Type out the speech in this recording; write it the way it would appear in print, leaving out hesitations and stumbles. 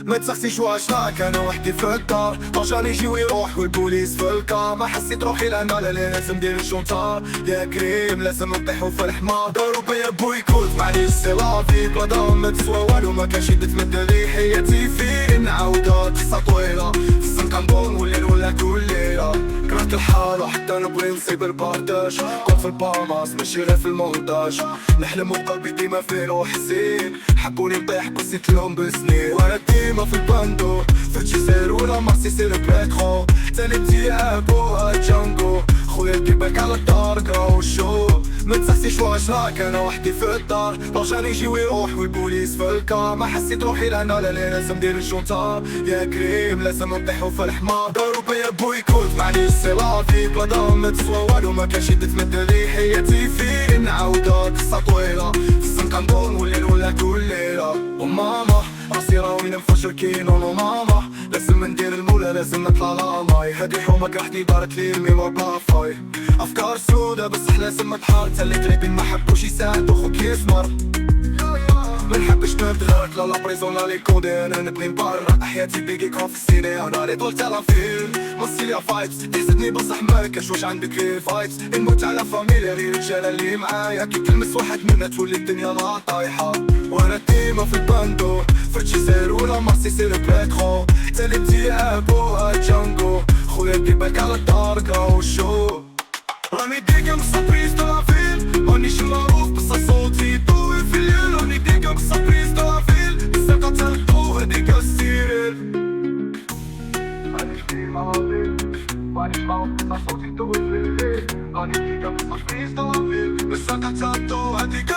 ما تسخسيش وعشناك انا وحدي في الدار، طرجان يجي ويروح والبوليس في الكار. ما حسيت روحي لان لا لازم ندير الشونطار يا كريم، لازم نطيحو في الحمار. دارو بيا بويكوت معليش سي لافي، بلا دار ما تسوى والو، ما كانش يد تمد لي حياتي فين نعاودها. قصة طويلة في السن كنضون والليل ولا كل ليلة، كرهت الحال وحتى نبغي نصيب البارتاج. كنت في البالماس ماشي غير في المونتاج، نحلم وقلبي ديما فيه روح حزين. حبوني نطيح قصيت لهم بسنين، وانا ديما في الباندو في الجزائر ولا مارسي سي البيترو. تاني تيابو جانجو خويا كيباك على الدار كراو الشو. ما تسحسيش وعشراك انا وحدي في الدار، طرجان يجي ويروح والبوليس في الكار. ما حسيت روحي لان لا لازم ندير الشونطار يا كريم، لازم نطيحو في الحمار. دارو بيا بويكوت معليش سي لافي، بلا دار ما تسوى والو، ما كانش يد تمد لي حياتي فين نعاودها. قصة طويلة في السن كنضون والليل ولا كل ليلة. وماما راسي راوي نفجر كينونو ماما، لازم ندير المولى لازم نطلع لاماي. هادي حومك وحدي دارت لي الميمور بافاي، افكار سودا بصح لازم نتحار. تالي قريبين ما حبوش يساعدو خوك يسمر، منحبش نتغرق لا لا بريزون لا لي كوندي. انا نبغي نبرر حياتي بيجي كون في السينما، انا لي طول تلافيل مصيليا فايبس. تحسدني بصح ما كاش واش عندك لي فايبس. نموت على فاميليا غير الرجاله اللي معايا، كي تلمس واحد منا تولي الدنيا لا طايحه. وانا ديما في الباندو في الجزائر ولا مارسي سي البيترو. تالي تيابو جانجو خويا كيباك على الدار كراو الشو. راني ديكا مصابريز دو لافيل، مانيش معروف بصح صوتي يطوي في الليل. راني ديكا مصابريز دو لافيل، الساقة تلقو هاديك السيريل. مانيش ديما لافيل مانيش معروف بصح صوتي يطوي في الليل. راني ديكا مصابريز دو لافيل، الساقة تلقو هاديك